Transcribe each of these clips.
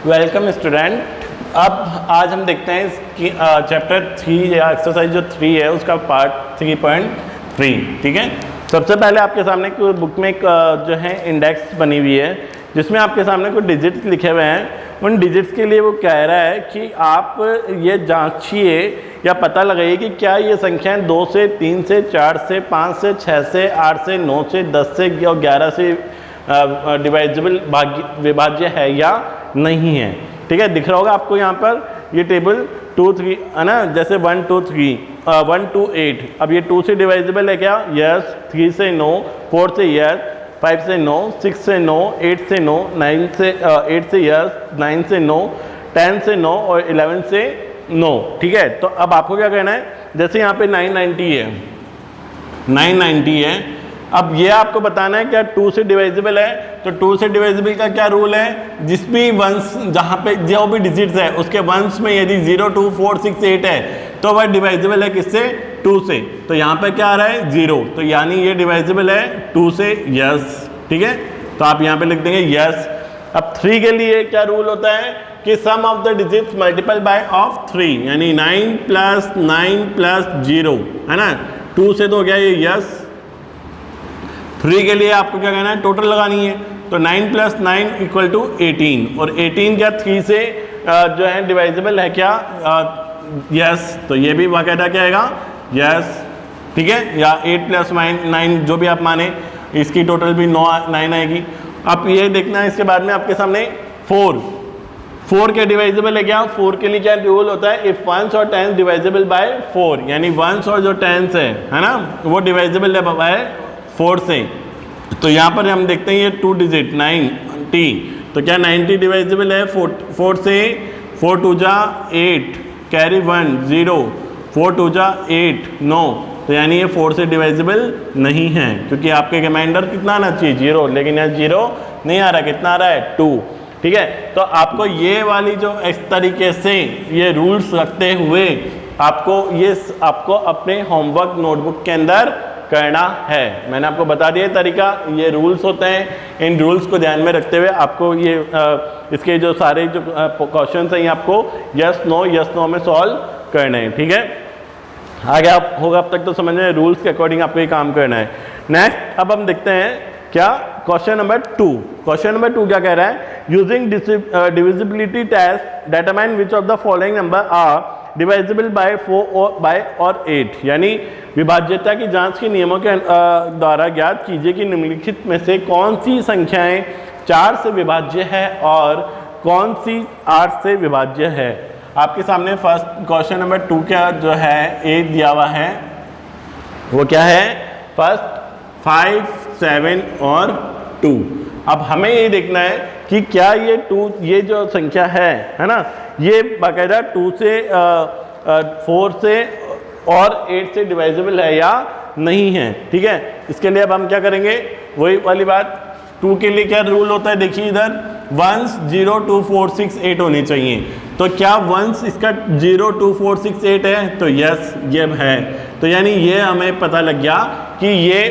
Welcome student. अब आज हम देखते हैं कि चैप्टर 3 या एक्सरसाइज जो 3 है उसका पार्ट 3.3। ठीक है, सबसे पहले आपके सामने बुक में एक जो है इंडेक्स बनी हुई है जिसमें आपके सामने कुछ डिजिट्स लिखे हुए हैं। उन डिजिट्स के लिए वो कह रहा है कि आप ये जांचिए या पता लगाइए कि क्या ये संख्याएं 2 से 3 से 4 से 5 से 6 से 8 से 9 से 10 से और 11 से डिवाइजिबल विभाज्य है या नहीं है। ठीक है, दिख रहा होगा आपको यहाँ पर ये टेबल 2 3 है ना, जैसे 1 2 3 1 2 8। अब ये 2 से डिवाइजिबल है क्या? यस। 3 से नो, 4 से यस, 5 से नो, 6 से नो, 8 से नो, 9 से 8 से यस, 9 से नो, 10 से नो और 11 से नो। ठीक है, तो अब आपको क्या करना है, जैसे यहाँ पे 990 है, 990 है। अब ये आपको बताना है क्या 2 से डिवाइजिबल है, तो 2 से डिवाइजिबल का क्या रूल है, जिस भी वंश जहाँ पे जो भी डिजिट्स है उसके वंश में यदि 0 2 4 6 8 है तो वह डिवाइजिबल है किससे? 2 से। तो यहाँ पे क्या आ रहा है? 0, तो यानी ये डिवाइजिबल है 2 से। यस, ठीक है, तो आप यहाँ पे लिख देंगे यस। अब 3 के लिए क्या रूल होता है कि sum of the digits multiple by of 3, यानी 9 + 9 + 0 है ना, 2 से तो हो गया ये यस। 3 के लिए आपको क्या कहना है, टोटल लगानी है, तो 9 + 9 = 18 और 18 क्या 3 से जो है डिवाइजिबल है क्या? यस, तो ये भी बाकायदा क्या आएगा? यस। ठीक है, या 8 + 9 जो भी आप माने, इसकी टोटल भी 9 आएगी। अब ये देखना है इसके बाद में आपके सामने 4 के डिवाइजिबल है क्या? 4 के लिए क्या रूल होता है, इफ वंस और टेंस डिवाइजिबल बाय 4, यानी वंस और जो टेंस है ना, वो डिवाइजिबल है बाय 4 से। तो यहाँ पर हम देखते हैं ये 2 डिजिट 90, तो क्या 90 डिवाइजिबल है 4 से? 4 2 जा 8, कैरी 1 0, 4 2 जा 8 9, तो यानी ये 4 से डिवाइजिबल नहीं है, क्योंकि आपके रिमाइंडर कितना आना चाहिए? 0, लेकिन यहाँ 0 नहीं आ रहा, कितना आ रहा है? 2। ठीक है, तो आपको ये वाली जो इस तरीके से ये रूल्स रखते हुए आपको अपने होमवर्क नोटबुक के अंदर करना है। मैंने आपको बता दिया तरीका, ये रूल्स होते हैं। इन रूल्स को ध्यान में रखते हुए आपको ये इसके जो सारे जो क्वेश्चंस हैं ये आपको यस नो में सॉल्व करने हैं। ठीक है, आगे आप होगा अब तक तो समझ में, रूल्स के अकॉर्डिंग आपको ये काम करना है। नेक्स्ट अब हम देखते हैं क्या क्वेश्चन नंबर 2। क्वेश्चन नंबर 2 क्या कह रहा है, using divisibility test determine which of the following number are divisible by 4 और 8, यानी विभाज्यता की जांच के नियमों के द्वारा ज्ञात कीजिए कि निम्नलिखित में से कौन सी संख्याएं 4 से विभाज्य है और कौन सी 8 से विभाज्य है। आपके सामने फर्स्ट क्वेश्चन नंबर 2 का जो है ए दिया हुआ है, वो क्या है? फर्स्ट 5 7 और 2। अब हमें ये देखना है कि क्या ये जो संख्या है ना, ये बाकायदा 2 से 4 से और 8 से डिवाइजिबल है या नहीं है। ठीक है, इसके लिए अब हम क्या करेंगे, वही वाली बात। 2 के लिए क्या रूल होता है, देखिए इधर वंस 0 2 4 6 8 होनी चाहिए, तो क्या वंस इसका 0 2 4 6 8 है? तो यस, ये है। तो यानी ये हमें पता लग गया कि ये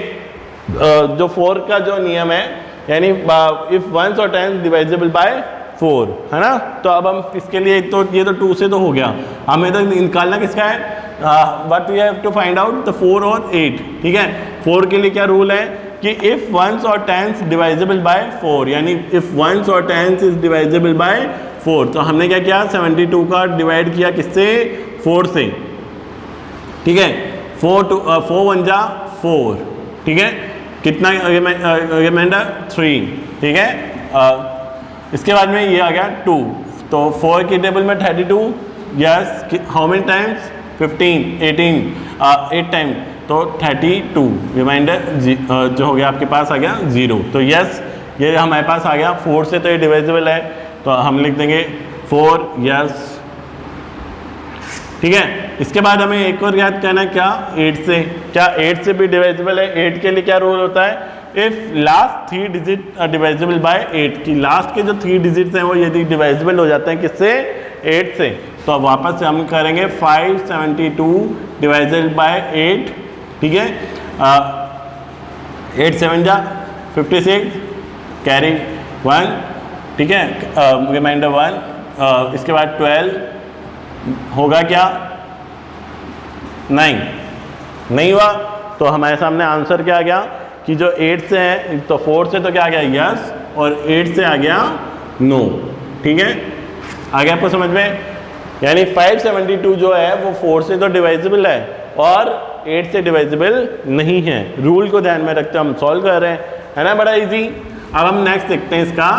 जो 4 का जो नियम है, यानी इफ वंस और टेंस डिवाइजिबल बाय 4 है ना। तो अब हम इसके लिए तो ये तो 2 से तो हो गया, हमें तो निकालना किसका है, what we have to find out the 4 और 8। ठीक है, 4 के लिए क्या रूल है कि इफ वंस और टेंस डिवाइजिबल बाय 4, यानी इफ वंस और टेंस इज डिवाइजिबल बाय 4, तो हमने क्या किया, 72 का डिवाइड किया किससे? 4 से। ठीक है, 4 1 जा 4। ठीक है, कितना रिमाइंडर? 3। ठीक है, इसके बाद में ये आ गया 2, तो 4 की टेबल में 32। Yes, how many times? 15 18 8 time, तो 32 रिमाइंडर जो हो गया आपके पास आ गया 0। तो यस, ये हमारे पास आ गया 4 से, तो ये डिवाइजिबल है, तो हम लिख देंगे 4। यस, ठीक है। इसके बाद हमें एक और याद करना है, क्या 8 से, क्या 8 से भी डिवाइजिबल है। 8 के लिए क्या रूल होता है, इफ लास्ट 3 डिजिट डिवाइजिबल बाय 8, की लास्ट के जो 3 डिजिट्स हैं वो यदि डिवाइजिबल हो जाते हैं किससे? 8 से, तो अब वापस से हम करेंगे 572 डिवाइजिबल बाय 8। ठीक है, 8 7 जा 56, कैरी 1 ठीक है, रिमाइंडर 1, इसके बाद 12 होगा क्या, नहीं हुआ, तो हमारे सामने आंसर क्या आ गया कि जो 8 से है, तो 4 से तो क्या आ गया यस, और 8 से आ गया नो। ठीक है, आ गया आपको समझ में? यानी 572 जो है वो 4 से तो डिवाइजिबल है और 8 से डिवाइजिबल नहीं है। रूल को ध्यान में रखते हम सॉल्व कर रहे हैं, है ना, बड़ा इजी। अब हम नेक्स्ट देखते हैं इसका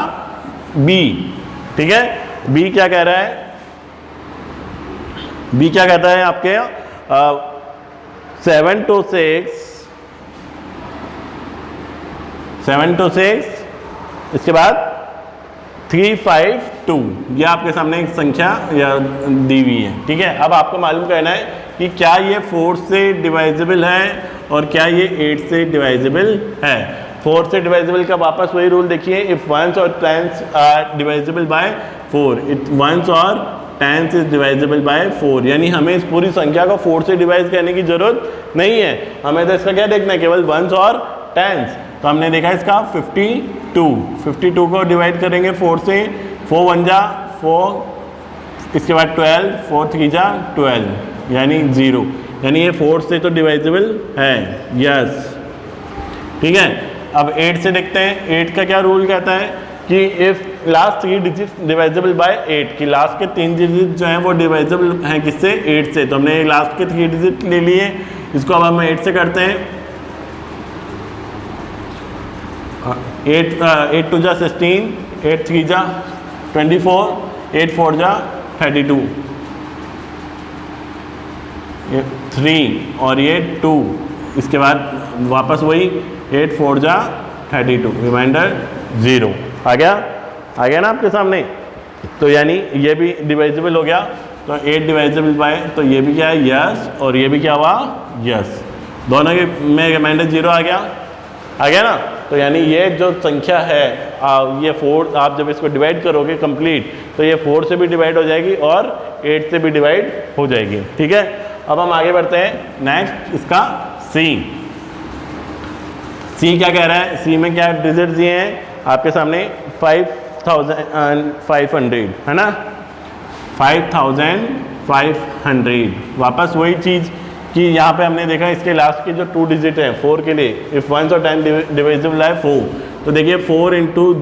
बी। ठीक है, बी क्या कह रहा है, बी क्या कहता है आपके 7 to 6, इसके बाद 352, ये आपके सामने एक संख्या या दी हुई है। ठीक है, अब आपको मालूम करना है कि क्या ये 4 से डिवाइजिबल है और क्या ये 8 से डिवाइजिबल है। 4 से डिवाइजिबल का वापस वही रूल देखिए, इफ वंस और tens are divisible by 4, it ones और टेंस इज डिवाइजिबल बाय 4, यानी हमें इस पूरी संख्या को 4 से डिवाइड करने की जरूरत नहीं है, हमें तो इसका क्या देखना है, केवल वंस और टेंस। तो हमने देखा इसका 52 को डिवाइड करेंगे 4 से, 4 1 जा 4, इसके बाद 12, 4 3 जा 12, यानी 0, यानी ये 4 से तो डिवाइजिबल है, यस। ठीक है, अब 8 से देखते हैं। 8 का क्या रूल कहता है कि इफ लास्ट 3 डिजिट डिवाइजिबल बाय 8, कि लास्ट के 3 डिजिट जो हैं वो डिवाइजिबल हैं किससे, 8 से। तो हमने लास्ट के 3 डिजिट ले लिए, इसको अब हम 8 से करते हैं। 8 2 जा 16, 8 3 जा 24, 8 4 जा 32, ये 3 और ये 2, इसके बाद वापस वही 8 4 जा 32, रिमाइंडर 0। आ गया ना आपके सामने। तो यानी ये भी डिवाइजिबल हो गया, तो 8 डिवाइजिबल बाय, तो ये भी क्या है यस, और ये भी क्या हुआ यस, दोनों के में रिमाइंडर 0 आ गया ना। तो यानी ये जो संख्या है ये 4, आप जब इसको डिवाइड करोगे कंप्लीट, तो ये 4 से भी डिवाइड हो जाएगी और 8 से भी डिवाइड हो जाएगी। ठीक है, अब हम आगे बढ़ते हैं नेक्स्ट, इसका सी क्या कह रहा है। सी में क्या डिजिट दिए हैं आपके सामने, 5500, है ना, 5500। वापस वही चीज़ कि यहाँ पे हमने देखा इसके लास्ट के जो 2 डिजिट हैं 4 के लिए, इफ 1 और 10 डिविजिबल है 4, तो देखिए 4 इंटू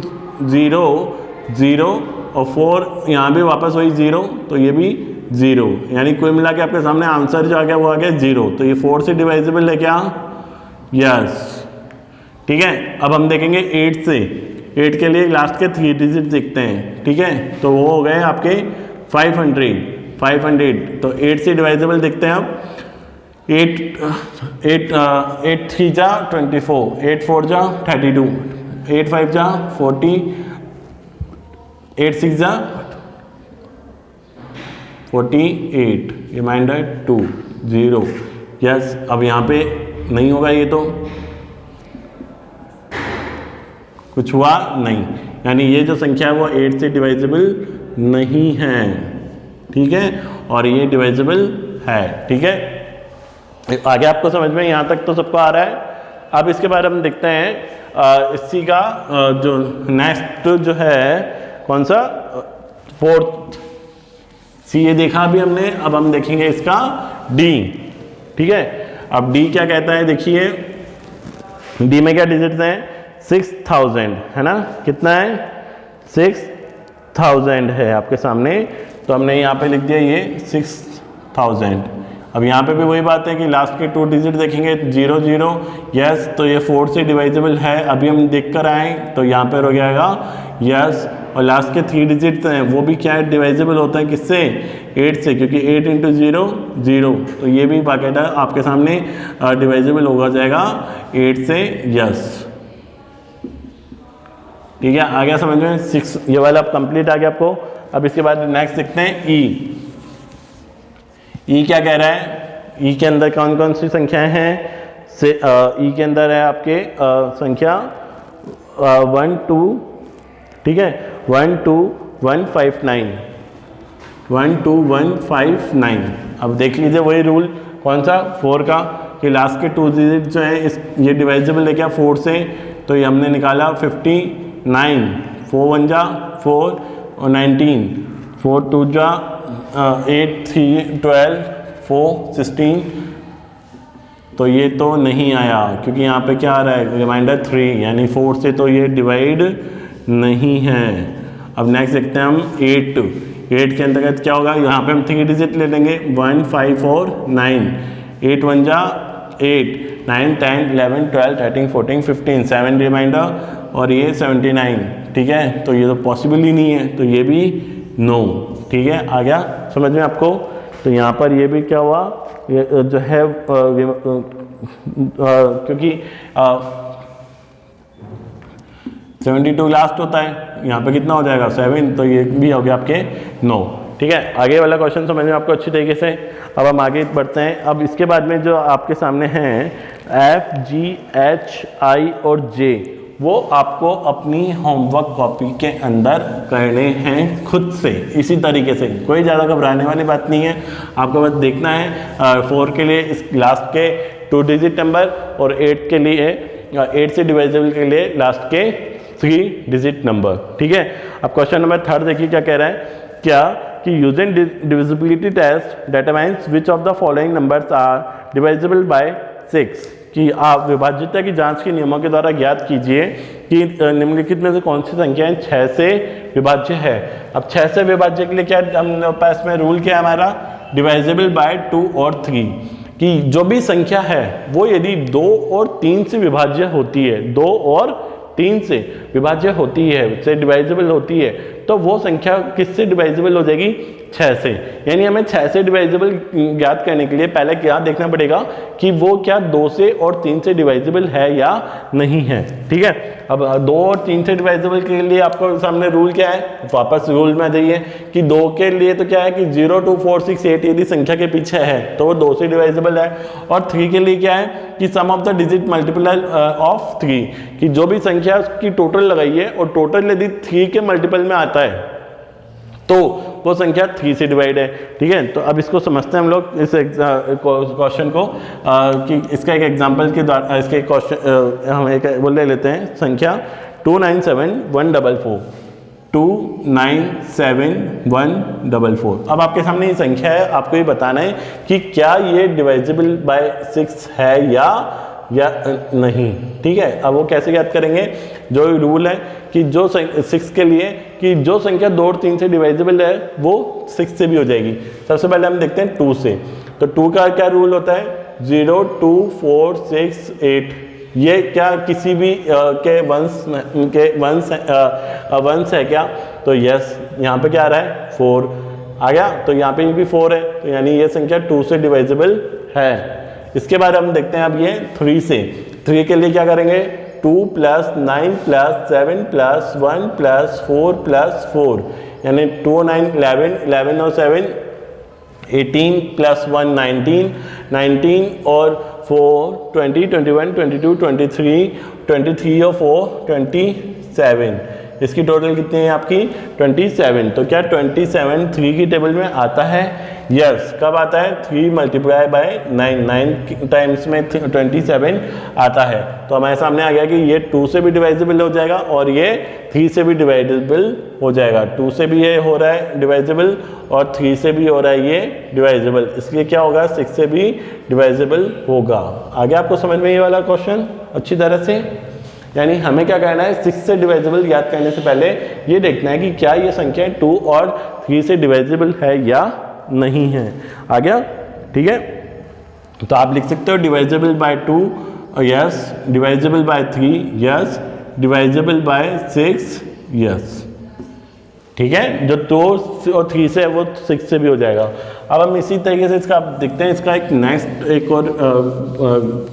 0 0 और 4 यहाँ भी वापस वही 0, तो ये भी 0, यानी कुल मिला के आपके सामने आंसर जो आ गया वो आ गया 0। तो ये 4 से डिवाइजिबल है क्या, यस। ठीक है, अब हम देखेंगे 8 से। 8 के लिए लास्ट के 3 डिजिट देखते हैं। ठीक है, तो वो हो गए आपके 500। तो 8 से डिवाइजिबल देखते हैं अब। 8 3 जा 24, 8 4 जा 32, 8 5 जा 40, 8 6 जा 48, रिमाइंडर 2 0, यस। अब यहाँ पे नहीं होगा, ये तो कुछ हुआ नहीं, यानी ये जो संख्या है वो 8 से डिवाइजिबल नहीं है। ठीक है, और ये डिवाइजिबल है। ठीक है, आगे आपको समझ में यहाँ तक तो सबको आ रहा है। अब इसके बारे में देखते हैं इसी का जो नेक्स्ट जो है कौन सा, 4th सी, ये देखा अभी हमने। अब हम देखेंगे इसका डी। ठीक है, अब डी क्या कहता है, देखिए डी में क्या डिजिट्स हैं, 6000, है ना, कितना है 6000 है आपके सामने। तो हमने यहाँ पे लिख दिया ये 6000। अब यहाँ पे भी वही बात है कि लास्ट के 2 डिजिट देखेंगे 0 0, यस, तो ये 4 से डिवाइजिबल है। अभी हम देख कर आए तो यहाँ पर हो जाएगा यस, और लास्ट के 3 डिजिट हैं वो भी क्या है, डिवाइजिबल होता है किससे, 8 से, क्योंकि 8 इंटू 0 0, तो ये भी बाकायदा आपके सामने डिवाइजिबल होगा जाएगा 8 से, यस। ठीक है, आ गया समझ में, 6 ये वाला अब कंप्लीट आ गया आपको। अब इसके बाद नेक्स्ट देखते हैं ई। ई क्या कह रहा है, ई के अंदर कौन कौन सी संख्याएं हैं से, ई के अंदर है आपके संख्या 1 2, ठीक है, 1 2 1 5 9, 1 2 1 5 9। अब देख लीजिए वही रूल कौन सा, 4 का, कि लास्ट के 2 डिजिट जो है इस ये डिवाइजिबल है क्या 4 से, तो ये हमने निकाला 59, 4 1 जा 4 और 19, 4 2 जा 8 3 12 4 16, तो ये तो नहीं आया क्योंकि यहाँ पे क्या आ रहा है रिमाइंडर 3, यानी 4 से तो ये डिवाइड नहीं है। अब नेक्स्ट देखते हैं हम 8 के अंतर्गत क्या होगा, यहाँ पे हम 3 डिजिट ले लेंगे 1 5 4 9, 8 1 जा 8, 9 10 11 12 13 14 15, 7 रिमाइंडर और ये 79, ठीक है। तो ये तो पॉसिबल ही नहीं है, तो ये भी नो, ठीक है। आ गया समझ में आपको। तो यहाँ पर ये भी क्या हुआ, ये जो है क्योंकि 72 लास्ट होता है, यहाँ पे कितना हो जाएगा 7, तो ये भी हो गया आपके 9, ठीक है। आगे वाला क्वेश्चन समझ में आपको अच्छी तरीके से। अब हम आगे बढ़ते हैं। अब इसके बाद में जो आपके सामने हैं F G H I और J, वो आपको अपनी होमवर्क कॉपी के अंदर करने हैं खुद से, इसी तरीके से। कोई ज़्यादा घबराने वाली बात नहीं है, आपको बस देखना है 4 के लिए इस लास्ट के 2 डिजिट नंबर और 8 के लिए 8 से डिवाइजेबल के लिए लास्ट के 3 डिजिट नंबर, ठीक है। अब क्वेश्चन नंबर 3 देखिए क्या कह रहा है, क्या कि using divisibility test determines which of the following numbers are divisible by 6, कि आप विभाज्यता की जांच के नियमों के द्वारा ज्ञात कीजिए कि निम्नलिखित में से कौन सी संख्याएं 6 से विभाज्य है। अब 6 से विभाज्य के लिए क्या हम पास में रूल क्या है हमारा, डिवाइजेबल बाय 2 और 3, कि जो भी संख्या है वो यदि 2 और 3 से विभाज्य होती है, 2 और 3 से विभाज्य होती है, से डिवाइजेबल होती है, तो वो संख्या किससे डिवाइजेबल हो जाएगी, 6 से। यानी हमें 6 से डिवाइजेबल ज्ञात करने के लिए पहले क्या देखना पड़ेगा कि वो क्या 2 से और 3 से डिवाइजेबल है या नहीं है, ठीक है। अब 2 और 3 से डिवाइजेबल के लिए आपको सामने रूल क्या है, वापस रूल में आ जाइए कि 2 के लिए तो क्या है कि 0 2 4 6 8 यदि संख्या के पीछे है तो वो 2 से डिवाइजेबल है, और 3 के लिए क्या है कि sum of the digit multiple of 3, कि जो भी संख्या उसकी टोटल लगाइए और टोटल यदि 3 के मल्टीपल में आता है तो वो संख्या 3 से डिवाइड है, ठीक है। तो अब इसको समझते हैं हम लोग इस क्वेश्चन को कि इसका एक एग्जांपल के द्वारा इसके क्वेश्चन हम एक वो ले लेते हैं, संख्या 297144, 297144। अब आपके सामने ये संख्या है, आपको ये बताना है कि क्या ये डिवाइजेबल बाय 6 है या नहीं, ठीक है। अब वो कैसे ज्ञात करेंगे, जो रूल है कि जो 6 के लिए कि जो संख्या 2 और 3 से डिवाइजेबल है वो 6 से भी हो जाएगी। सबसे पहले हम देखते हैं 2 से, तो 2 का क्या रूल होता है, 0 2 4 6 8, ये क्या किसी भी के वंश है क्या, तो यस, यहाँ पे क्या आ रहा है 4 आ गया, तो यहाँ पे भी 4 है, तो यानी ये संख्या 2 से डिवाइजेबल है। इसके बाद हम देखते हैं अब ये 3 से, 3 के लिए क्या करेंगे, 2 + 9 + 7 + 1 + 4 + 4, यानी 2 9 11, 11 और 7 18 + 1 19, 19 और 4 20 21 22 23, 23 और 4 27, इसकी टोटल कितनी है आपकी 27। तो क्या 27 3 की टेबल में आता है, यस। कब आता है, 3 × 9, 9 टाइम्स में 27 आता है। तो हमारे सामने आ गया कि ये 2 से भी डिवाइजेबल हो जाएगा और ये 3 से भी डिवाइजेबल हो जाएगा। 2 से भी ये हो रहा है डिवाइजेबल और 3 से भी हो रहा है ये डिवाइजेबल, इसलिए क्या होगा 6 से भी डिवाइजेबल होगा। आगे आपको समझ में ये वाला क्वेश्चन अच्छी तरह से, यानी हमें क्या करना है, 6 से डिवाइजेबल याद करने से पहले ये देखना है कि क्या ये संख्या 2 और 3 से डिवाइजेबल है या नहीं है। आ गया, ठीक है। तो आप लिख सकते हो divisible by 2 yes, divisible by 3 yes, divisible by 6 yes, ठीक है। जो 2 और 3 से है वो 6 से भी हो जाएगा। अब हम इसी तरीके से इसका देखते हैं, इसका एक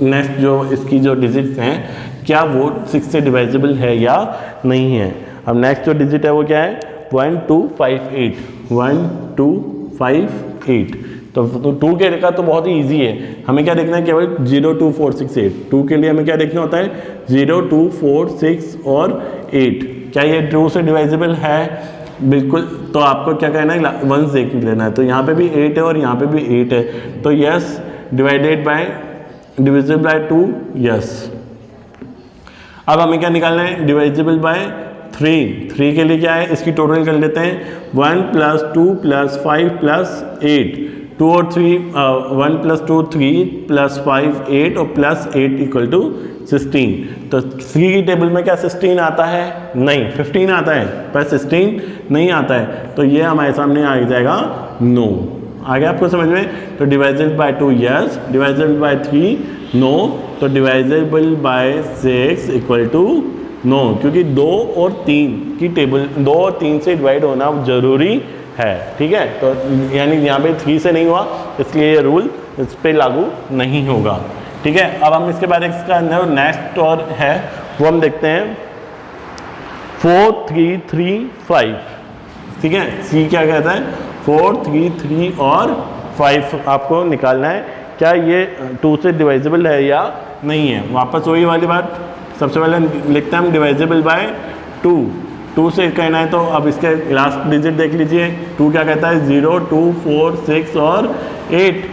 नेक्स्ट जो इसकी जो डिजिट्स हैं क्या वो 6 से डिवाइजेबल है या नहीं है। अब नेक्स्ट जो डिजिट है वो क्या है, 1258, 1258। तो 2 के का तो बहुत ही ईजी है, हमें क्या देखना है, केवल 0 2 4 6 8। 2 के लिए हमें क्या देखना होता है, 0 2 4 6 और 8, क्या ये 2 से डिवाइजेबल है, बिल्कुल। तो आपको क्या कहना है, वंस देख लेना है। तो यहाँ पे भी 8 है और यहाँ पे भी 8 है, तो yes, divided by divisible by 2 yes. अब हमें क्या निकालना है, डिवाइजेबल बाय 3 के लिए क्या है, इसकी टोटल कर लेते हैं 1 + 2 + 5 + 8, 2 और 3 1 + 2 3 + 5 8 और +8 = 16। तो 3 की टेबल में क्या 16 आता है? नहीं, 15 आता है, पर 16 नहीं आता है। तो ये हमारे सामने आ जाएगा नो। आ गया आपको समझ में? तो divisible by 2 yes, divisible by 3 no, तो डिवाइजेबल बाय 6 = नो, क्योंकि 2 और 3 की टेबल 2 और 3 से डिवाइड होना जरूरी है। ठीक है, तो यानी यहाँ पे 3 से नहीं हुआ, इसलिए ये रूल इस पर लागू नहीं होगा। ठीक है, अब हम इसके बाद इसका अंदर नेक्स्ट और है वो हम देखते हैं 4 3 3 5। ठीक है, सी क्या कहता है? 4 3 3 और 5 आपको निकालना है, क्या ये 2 से डिवाइजेबल है या नहीं है। वापस वही वाली बात, सबसे पहले लिखते हैं हम डिवाइजेबल बाय 2 से कहना है, तो अब इसके लास्ट डिजिट देख लीजिए। 2 क्या कहता है? 0 2 4 6 और 8।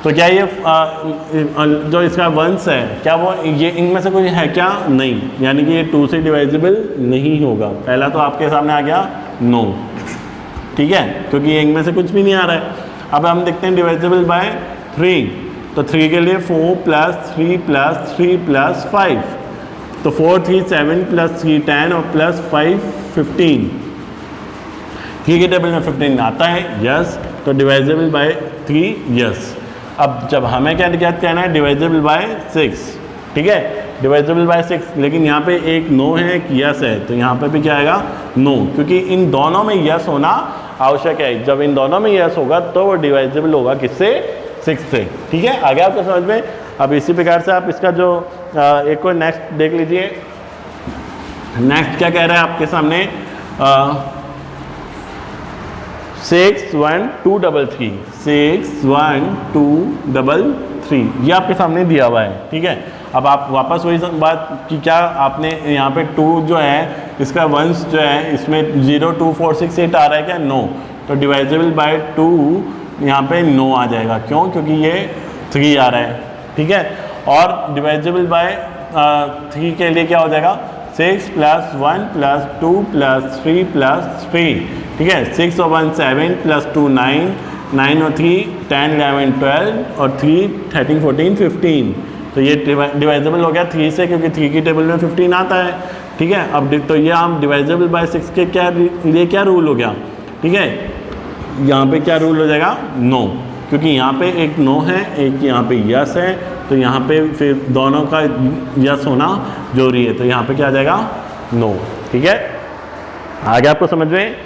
तो क्या ये जो इसका वंश है, क्या वो ये इनमें से कोई है क्या? नहीं, यानी कि ये 2 से डिवाइजेबल नहीं होगा। पहला तो आपके सामने आ गया नो। ठीक है, क्योंकि ये इनमें से कुछ भी नहीं आ रहा है। अब हम देखते हैं डिवाइजेबल बाय 3, तो 3 के लिए 4 + 3 + 3 + 5, तो 4 3 7 + 3 10 और +5 15। 3 की टेबल में 15 आता है, यस, तो डिवाइजेबल बाय 3 यस। अब जब हमें क्या कहना है? Divisible by 6। ठीक है, डिवाइजेबल बाय 6, लेकिन यहाँ पे एक नो है, एक यस है, तो यहाँ पे भी क्या आएगा? नो, क्योंकि इन दोनों में यस होना आवश्यक है। जब इन दोनों में यस होगा तो वो डिवाइजेबल होगा किससे? 6 से। ठीक है, आगे आपको समझ में। अब इसी प्रकार से आप इसका जो एक और नेक्स्ट देख लीजिए। नेक्स्ट क्या कह रहा है आपके सामने? 6 1 2 3 3, 6 1 2 3 3, ये आपके सामने दिया हुआ है। ठीक है, अब आप वापस वही बात कि क्या आपने यहाँ पे 2 जो है इसका वंश जो है इसमें 0 2 4 6 8 आ रहा है क्या? नो, तो डिवाइजेबल बाय 2 यहाँ पे नो आ जाएगा। क्यों? क्योंकि ये 3 आ रहा है। ठीक है, और डिवाइजेबल बाय 3 के लिए क्या हो जाएगा? 6 + 1 + 2 + 3 + 3। ठीक है, 6 और 1 7 + 2 9, 9 और 3 10 11 12 और 3 13 14 15। तो ये डिवाइजेबल हो गया 3 से, क्योंकि 3 की टेबल में 15 आता है। ठीक है, अब तो ये हम डिवाइजेबल बाय 6 के लिए क्या रूल हो गया? ठीक है, यहाँ पे क्या रूल हो जाएगा? नो, क्योंकि यहाँ पे एक नो है, एक यहाँ पे यस है, तो यहाँ पे फिर दोनों का यस होना जरूरी है, तो यहाँ पे क्या आ जाएगा? नो। ठीक है, आ गया आपको समझ में?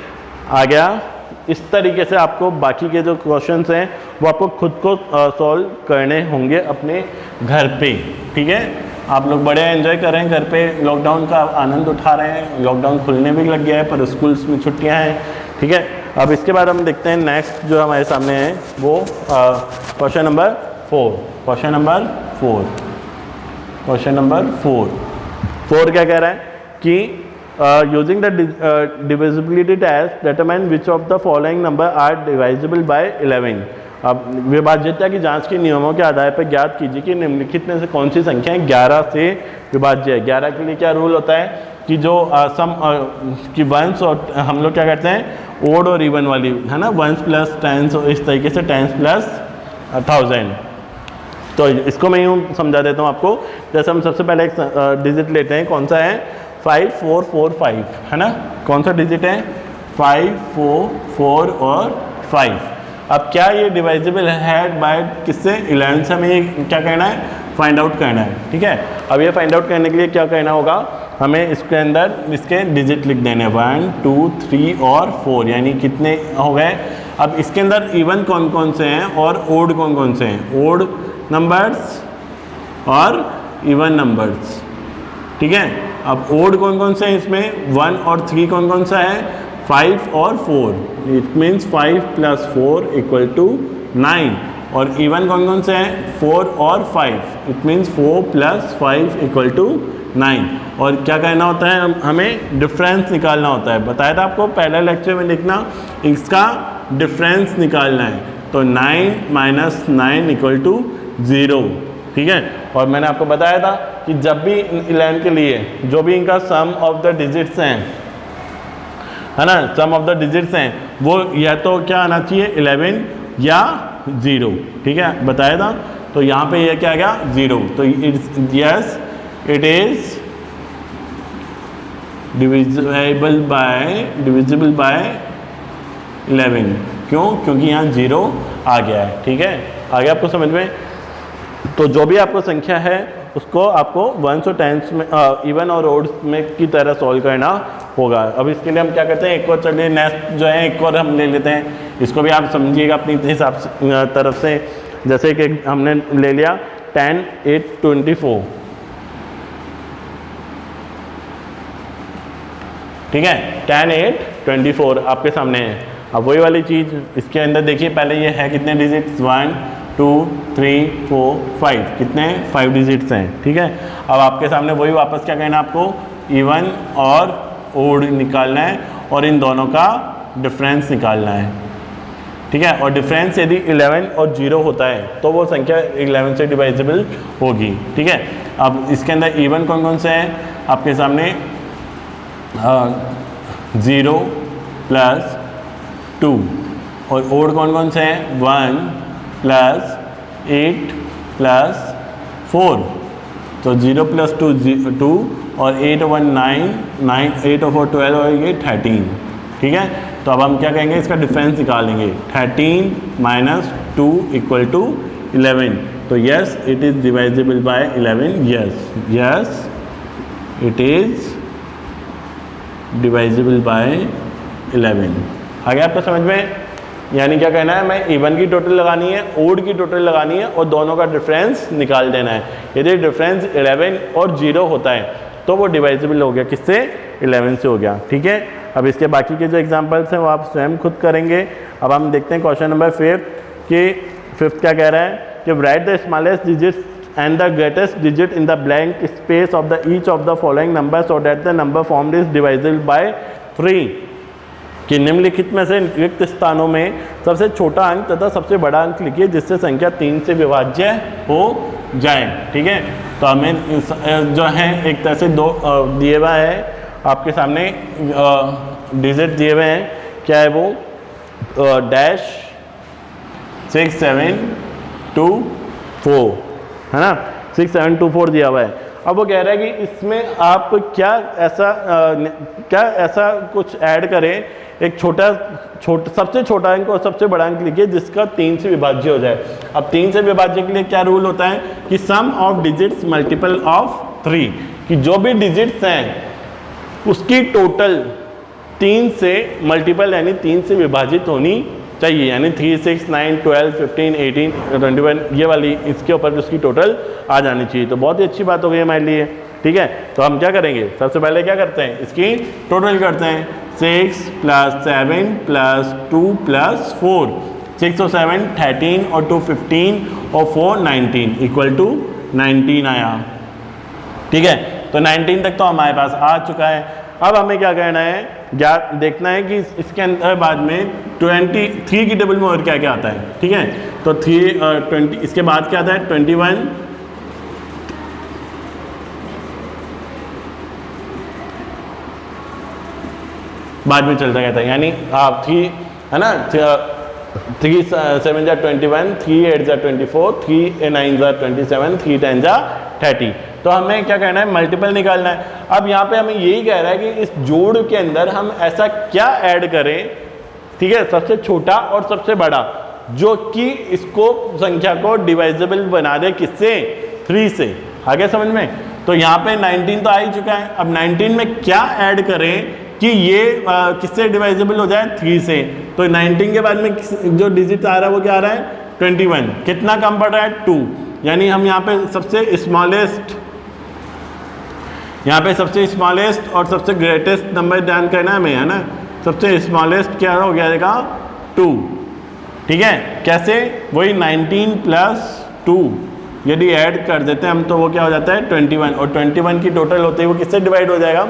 आ गया। इस तरीके से आपको बाकी के जो क्वेश्चंस हैं वो आपको खुद को सॉल्व करने होंगे अपने घर पे। ठीक है, आप लोग बड़े एंजॉय कर रहे हैं घर पे, लॉकडाउन का आनंद उठा रहे हैं। लॉकडाउन खुलने भी लग गया है, पर स्कूल्स में छुट्टियां हैं। ठीक है, अब इसके बाद हम देखते हैं नेक्स्ट जो हमारे सामने है वो question number 4। Question number 4, question number 4 क्या कह रहा है कि using the divisibility test determine which of the following number are divisible by 11। अब विभाज्यता की जांच के नियमों के आधार पर ज्ञात कीजिए कि निम्नलिखित में से कौन सी संख्या 11 से विभाज्य है। 11 के लिए क्या रूल होता है कि जो सम की वंस, और हम लोग क्या करते हैं ओड और इवन वाली, है ना, वंस प्लस टेंस, इस तरीके से टेंस प्लस 1000। तो इसको मैं यूँ समझा देता हूँ आपको। जैसे हम सबसे पहले एक डिजिट लेते हैं, कौन सा है? 5 4 4 5, है ना। कौन सा डिजिट है? 5 4 4 और 5। अब क्या ये डिवाइजिबल है बाय किससे? 11 से हमें ये क्या करना है? फाइंड आउट करना है। ठीक है, अब ये फाइंड आउट करने के लिए क्या करना होगा? हमें इसके अंदर इसके डिजिट लिख देने, 1 2 3 और 4, यानी कितने हो गए। अब इसके अंदर इवन कौन कौन से हैं और ओड कौन कौन से हैं? ओड नंबर्स और इवन नंबर्स। ठीक है, अब ओड कौन कौन से हैं इसमें? 1 और 3 कौन कौन सा है? 5 और 4। It means 5 + 4 = 9। और इवन कौन कौन से हैं? 4 और 5। It means 4 + 5 = 9। और क्या कहना होता है? हमें डिफरेंस निकालना होता है। बताया था आपको पहले लेक्चर में, लिखना इसका डिफरेंस निकालना है। तो 9 - 9 = 0। ठीक है, और मैंने आपको बताया था कि जब भी 11 के लिए जो भी इनका सम ऑफ द डिजिट्स हैं, है ना, सम ऑफ द डिजिट्स हैं, वो या तो क्या आना चाहिए 11 या 0, ठीक है, बताया था। तो यहाँ पे ये क्या आ गया 0, तो yes it is divisible by 11। क्यों? क्योंकि यहाँ 0 आ गया है, ठीक है, आ गया आपको समझ में। तो जो भी आपको संख्या है उसको आपको 1s और 10s में इवन और ओड्स में की तरह सॉल्व करना होगा। अब इसके लिए हम क्या करते हैं, एक और चलिए नेक्स्ट जो है एक और हम ले लेते हैं, इसको भी आप समझिएगा अपनी हिसाब से तरफ से। जैसे कि हमने ले लिया 10, 8, 24, ठीक है, 10, 8, 24 आपके सामने है। अब वही वाली चीज़ इसके अंदर देखिए, पहले ये है कितने डिजिट्स, 1, 2, 3, 4, 5, कितने 5 डिजिट्स हैं, ठीक है। अब आपके सामने वही वापस क्या कहना है आपको, इवन और ओड निकालना है और इन दोनों का डिफरेंस निकालना है, ठीक है। और डिफरेंस यदि 11 और 0 होता है तो वो संख्या 11 से डिवाइजिबल होगी, ठीक है। अब इसके अंदर इवन कौन कौन से हैं आपके सामने, 0 + 2, और ओड कौन कौन से हैं, 1 + 8 + 4, तो 0 + 2 2 और 8 और 1 9, 8 और 4 12 और ये 13, ठीक है। तो अब हम क्या कहेंगे, इसका डिफरेंस निकालेंगे, 13 - 2 = 11। तो yes it is divisible by 11, yes it is divisible by 11। आ गया आपको समझ में। यानी क्या कहना है, मैं इवन की टोटल लगानी है, ओड की टोटल लगानी है और दोनों का डिफरेंस निकाल देना है। यदि डिफरेंस 11 और 0 होता है तो वो डिवाइजिबल हो गया, किससे, 11 से हो गया, ठीक है। अब इसके बाकी के जो एग्जांपल्स हैं वो आप स्वयं खुद करेंगे। अब हम देखते हैं क्वेश्चन नंबर 5 कि 5 क्या कह रहा है कि right the smallest digit and the greatest digit in the blank space of the each of the following number so that the number formed is divisible by 3। कि निम्नलिखित में से रिक्त स्थानों में सबसे छोटा अंक तथा सबसे बड़ा अंक लिखिए जिससे संख्या 3 से विभाज्य हो जाए, ठीक है। तो हमें जो है एक तरह से दो दिए हुआ है आपके सामने, डिजिट दिए हुए हैं, क्या है वो, डैश 6 7 2 4, है ना, 6 7 2 4 दिया हुआ है। अब वो कह रहा है कि इसमें आप क्या ऐसा कुछ ऐड करें, एक सबसे छोटा अंक और सबसे बड़ा अंक लिखिए जिसका 3 से विभाज्य हो जाए। अब 3 से विभाज्य के लिए क्या रूल होता है कि sum of digits multiple of 3, कि जो भी डिजिट्स हैं उसकी टोटल 3 से मल्टीपल यानी 3 से विभाजित होनी चाहिए, यानी 3, 6, 9, 12, 15, 18, 21 ये वाली इसके ऊपर उसकी टोटल आ जानी चाहिए। तो बहुत ही अच्छी बात हो गई हमारे लिए, ठीक है। तो हम क्या करेंगे, सबसे पहले क्या करते हैं, इसकी टोटल करते हैं, 6 + 7 + 2 + 4, 6 और 7 13 और 2 15 और 4 19 = 19 आया, ठीक है। तो 19 तक तो हमारे पास आ चुका है। अब हमें क्या करना है, देखना है कि इसके अंदर बाद में 23 की टेबल में और क्या क्या आता है, ठीक है। तो 20 इसके बाद क्या आता है, 21 बाद में चलता रहता है, यानी आप 3 है ना, 3 7 जा 21, 3 8 जा 24, 3 9 जा 27, 3 10 जा 30। तो हमें क्या करना है, मल्टीपल निकालना है। अब यहाँ पे हमें यही कह रहा है कि इस जोड़ के अंदर हम ऐसा क्या ऐड करें, ठीक है, सबसे छोटा और सबसे बड़ा, जो कि इसको संख्या को डिवाइजिबल बना दे, किससे, 3 से। आगे समझ में। तो यहाँ पे 19 तो आ ही चुका है, अब 19 में क्या ऐड करें कि ये किससे डिवाइजिबल हो जाए, 3 से। तो 19 के बाद में जो डिजिट आ रहा है वो क्या आ रहा है, 21। कितना कम पड़ रहा है, 2। यानी हम यहाँ पे सबसे स्मॉलेस्ट और सबसे ग्रेटेस्ट नंबर ध्यान करना है हमें, है ना। सबसे स्मॉलेस्ट क्या हो जाएगा, 2, ठीक है। कैसे, वही 19 + 2 यदि ऐड कर देते हैं हम तो वो क्या हो जाता है, 21, और 21 की टोटल होते ही वो किससे डिवाइड हो जाएगा,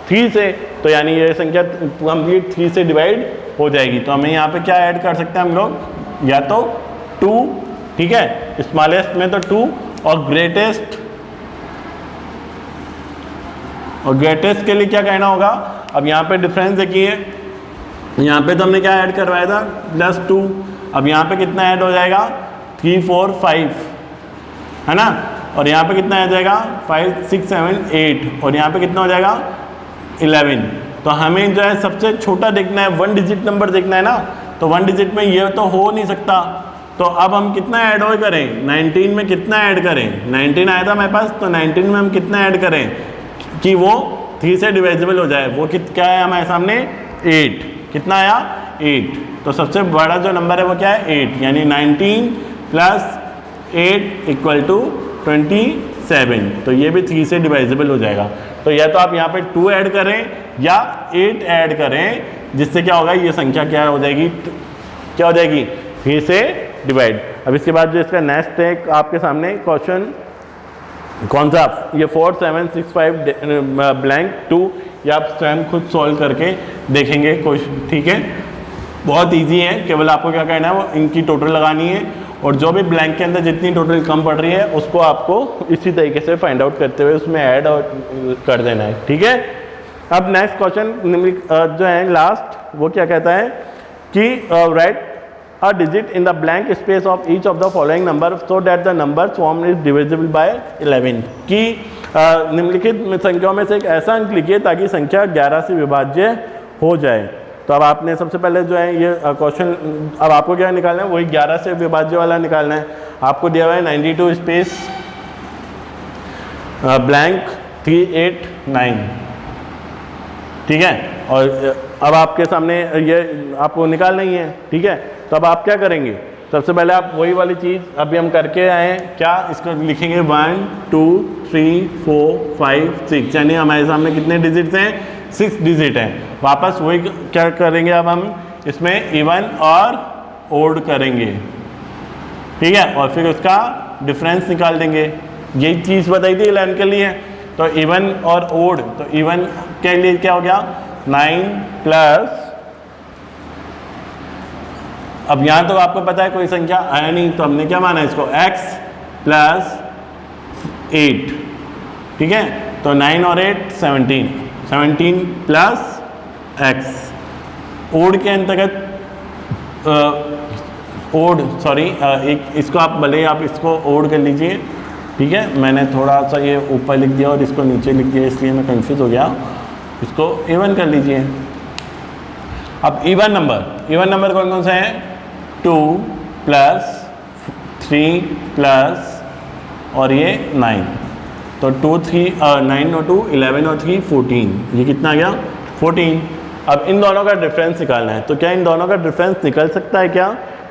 3 से। तो यानी ये संख्या कंप्लीट 3 से डिवाइड हो जाएगी। तो हमें यहाँ पे क्या ऐड कर सकते हैं हम लोग, या तो 2, ठीक है, स्मॉलेस्ट में तो 2 और ग्रेटेस्ट और ग्रेटेस्ट के लिए क्या कहना होगा? अब यहाँ पे डिफरेंस देखिए, यहाँ पे तो हमने क्या ऐड करवाया था +2, अब यहाँ पे कितना ऐड हो जाएगा 3 4 5 है ना, और यहाँ पे कितना आ जाएगा 5 6 7 8 और यहाँ पे कितना हो जाएगा 11। तो हमें जो है सबसे छोटा देखना है, 1 डिजिट नंबर देखना है ना, तो 1 डिजिट में ये तो हो नहीं सकता। तो अब हम कितना ऐड और करें, 19 में कितना ऐड करें, 19 आया था मेरे पास, तो 19 में हम कितना ऐड करें कि वो 3 से डिवाइजिबल हो जाए। वो क्या है हमारे सामने 8, कितना आया 8। तो सबसे बड़ा जो नंबर है वो क्या है 8, यानी 19 + 8 = 27। तो ये भी 3 से डिवाइजिबल हो जाएगा। तो या तो आप यहाँ पे 2 ऐड करें या 8 ऐड करें, जिससे क्या होगा ये संख्या क्या हो जाएगी, क्या हो जाएगी 3 से डिवाइड। अब इसके बाद जो इसका नेक्स्ट है आपके सामने क्वेश्चन कौन सा, ये 4 7 6 5 ब्लैंक 2, ये आप स्वयं खुद सॉल्व करके देखेंगे क्वेश्चन, ठीक है। बहुत इजी है, केवल आपको क्या करना है वो इनकी टोटल लगानी है, और जो भी ब्लैंक के अंदर जितनी टोटल कम पड़ रही है उसको आपको इसी तरीके से फाइंड आउट करते हुए उसमें ऐड कर देना है, ठीक है। अब नेक्स्ट क्वेश्चन जो है लास्ट, वो क्या कहता है कि right a digit in the blank space of each of the following number so that the number formed is divisible by 11। कि निम्नलिखित संख्याओं में से एक ऐसा अंक लिखिए ताकि संख्या 11 से विभाज्य हो जाए। तो अब आपने सबसे पहले जो है ये क्वेश्चन, अब आपको क्या निकालना है, वही 11 से विभाज्य वाला निकालना है। आपको दिया हुआ है 92 स्पेस ब्लैंक 389, ठीक है। और अब आपके सामने ये आपको निकालना ही है, ठीक है। तो अब आप क्या करेंगे, सबसे पहले आप वही वाली चीज़ अभी हम करके आए हैं, क्या इसको लिखेंगे 1 2 3 4 5 6, यानी हमारे सामने कितने डिजिट्स हैं, 6 डिजिट हैं। वापस वही क्या करेंगे, अब हम इसमें इवन और ओड करेंगे, ठीक है, और फिर उसका डिफरेंस निकाल देंगे। यही चीज़ बताई थी 11 के लिए। तो इवन और ओड, तो इवन के लिए क्या हो गया 9 प्लस, अब यहाँ तो आपको पता है कोई संख्या आया नहीं, तो हमने क्या माना इसको x + 8, ठीक है। तो 9 और 8 17, 17 प्लस x। ओड के अंतर्गत एक इसको आप भले आप इसको ओड कर लीजिए, ठीक है। मैंने थोड़ा सा ये ऊपर लिख दिया और इसको नीचे लिख दिया, इसलिए मैं कंफ्यूज हो गया। इसको इवन कर लीजिए। अब इवन नंबर कौन कौन से हैं, 2 + 3 प्लस और ये 9, तो 2 3 9 और 2 11 और 3 14, ये कितना आ गया 14। अब इन दोनों का डिफरेंस निकालना है, तो क्या इन दोनों का डिफरेंस निकल सकता है क्या?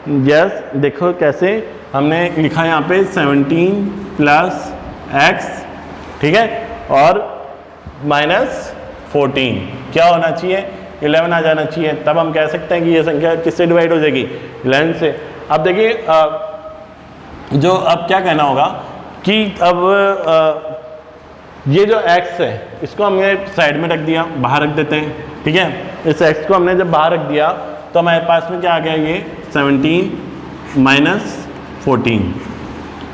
यस, देखो कैसे हमने लिखा है यहाँ पे 17 + x, ठीक है, और -14, क्या होना चाहिए 11 आ जाना चाहिए। तब हम कह सकते हैं कि ये संख्या किससे डिवाइड हो जाएगी 11 से। अब देखिए जो अब क्या कहना होगा कि अब ये जो x है इसको हमने साइड में रख दिया, बाहर रख देते हैं, ठीक है। इस x को हमने जब बाहर रख दिया तो हमारे पास में क्या आ गया, ये 17 - 14,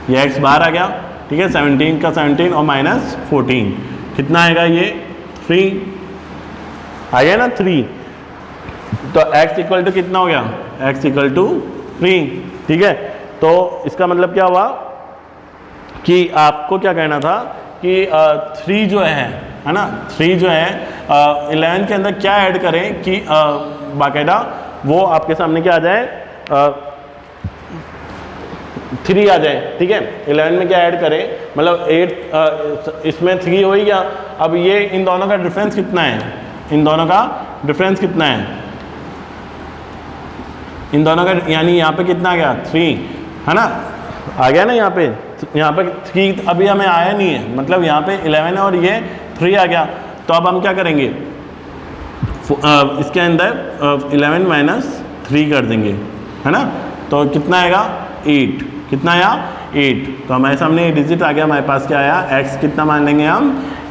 ये x बाहर आ गया, ठीक है। 17 का 17 और -14 कितना आएगा, ये 3 आ गया ना 3। तो x = कितना हो गया, x = 3, ठीक है। तो इसका मतलब क्या हुआ कि आपको क्या कहना था कि 3 जो है ना, 3 जो है 11 के अंदर क्या ऐड करें कि बाकायदा वो आपके सामने क्या आ जाए 3 आ जाए, ठीक है। 11 में क्या ऐड करें, मतलब 8 इसमें 3 हो ही गया। अब ये इन दोनों का डिफरेंस कितना है, इन दोनों का डिफरेंस कितना है, इन दोनों का, यानी यहाँ पे कितना आ गया 3, है ना, आ गया ना यहाँ पे 3 अभी हमें आया नहीं है, मतलब यहाँ पे 11 और ये 3 आ गया। तो अब हम क्या करेंगे, इसके अंदर 11 - 3 कर देंगे, है ना। तो कितना आएगा 8, कितना आया 8। तो हमारे सामने ये डिजिट आ गया, हमारे पास क्या आया, x कितना मान लेंगे हम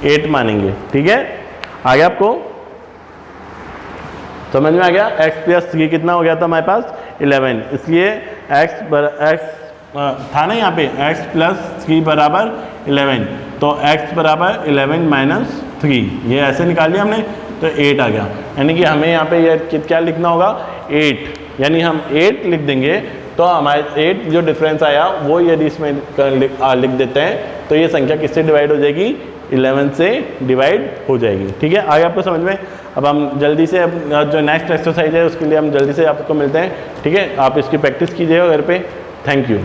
8 मानेंगे, ठीक है। आ गया आपको समझ में आ गया। x + 3 कितना हो गया था हमारे पास 11, इसलिए x था ना यहाँ पे x + 3 = 11, तो x = 11 - 3, ये ऐसे निकाल लिया हमने तो 8 आ गया। यानी कि हमें यहाँ पे ये क्या लिखना होगा 8, यानी हम 8 लिख देंगे तो हमारे 8 जो डिफरेंस आया वो यदि इसमें लिख देते हैं तो ये संख्या किससे डिवाइड हो जाएगी 11 से डिवाइड हो जाएगी। ठीक है, आगे आपको समझ में। अब हम जल्दी से जो नेक्स्ट एक्सरसाइज है उसके लिए हम जल्दी से आपको मिलते हैं। ठीक है, आप इसकी प्रैक्टिस कीजिएगा घर पे। Thank you.